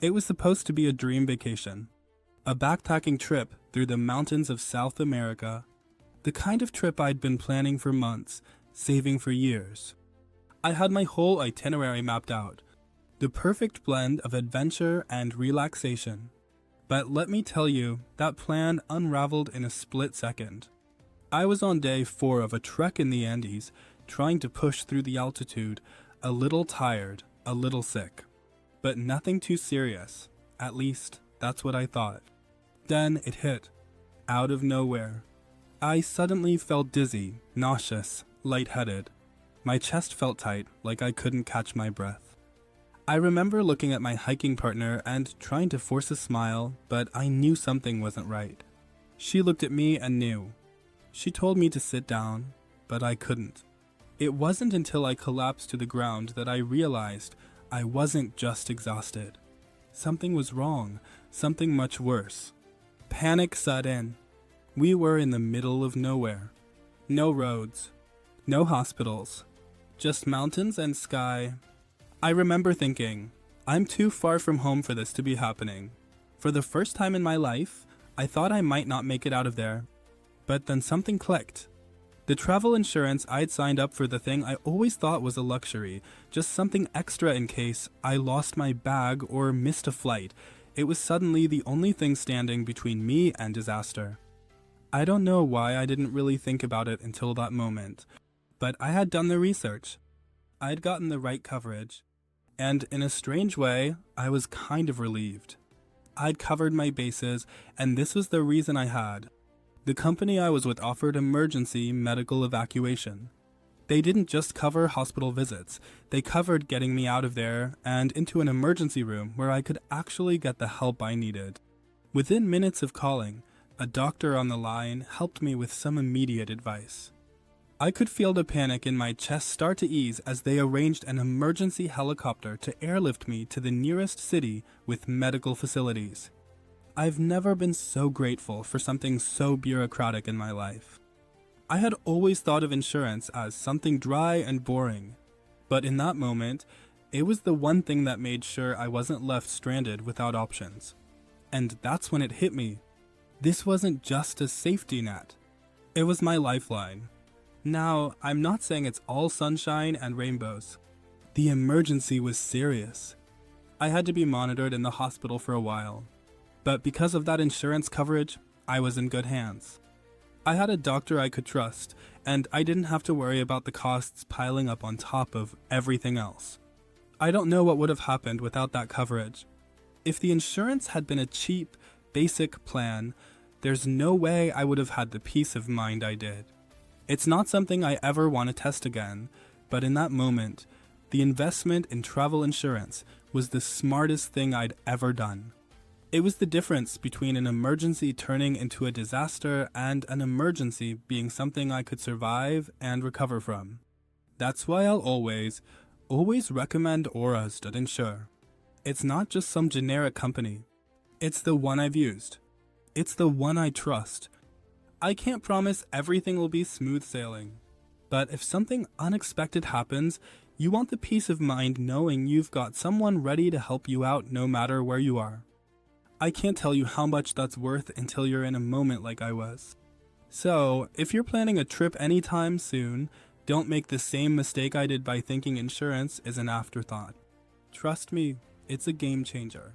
It was supposed to be a dream vacation, a backpacking trip through the mountains of South America, the kind of trip I'd been planning for months, saving for years. I had my whole itinerary mapped out, the perfect blend of adventure and relaxation. But let me tell you, that plan unraveled in a split second. I was on day 4 of a trek in the Andes, trying to push through the altitude, a little tired, a little sick. But nothing too serious, at least that's what I thought. Then it hit, out of nowhere. I suddenly felt dizzy, nauseous, lightheaded. My chest felt tight, like I couldn't catch my breath. I remember looking at my hiking partner and trying to force a smile, but I knew something wasn't right. She looked at me and knew. She told me to sit down, but I couldn't. It wasn't until I collapsed to the ground that I realized I wasn't just exhausted. Something was wrong, something much worse. Panic set in. We were in the middle of nowhere. No roads, no hospitals, just mountains and sky. I remember thinking, I'm too far from home for this to be happening. For the first time in my life, I thought I might not make it out of there. But then something clicked. The travel insurance I'd signed up for, the thing I always thought was a luxury, just something extra in case I lost my bag or missed a flight. It was suddenly the only thing standing between me and disaster. I don't know why I didn't really think about it until that moment, but I had done the research. I'd gotten the right coverage, and in a strange way, I was kind of relieved. I'd covered my bases, and this was the reason I had. The company I was with offered emergency medical evacuation. They didn't just cover hospital visits, they covered getting me out of there and into an emergency room where I could actually get the help I needed. Within minutes of calling, a doctor on the line helped me with some immediate advice. I could feel the panic in my chest start to ease as they arranged an emergency helicopter to airlift me to the nearest city with medical facilities. I've never been so grateful for something so bureaucratic in my life. I had always thought of insurance as something dry and boring, but in that moment, it was the one thing that made sure I wasn't left stranded without options. And that's when it hit me. This wasn't just a safety net. It was my lifeline. Now, I'm not saying it's all sunshine and rainbows. The emergency was serious. I had to be monitored in the hospital for a while. But because of that insurance coverage, I was in good hands. I had a doctor I could trust, and I didn't have to worry about the costs piling up on top of everything else. I don't know what would have happened without that coverage. If the insurance had been a cheap, basic plan, there's no way I would have had the peace of mind I did. It's not something I ever want to test again, but in that moment, the investment in travel insurance was the smartest thing I'd ever done. It was the difference between an emergency turning into a disaster and an emergency being something I could survive and recover from. That's why I'll always recommend Aura.insure. It's not just some generic company. It's the one I've used. It's the one I trust. I can't promise everything will be smooth sailing, but if something unexpected happens, you want the peace of mind knowing you've got someone ready to help you out no matter where you are. I can't tell you how much that's worth until you're in a moment like I was. So, if you're planning a trip anytime soon, don't make the same mistake I did by thinking insurance is an afterthought. Trust me, it's a game changer.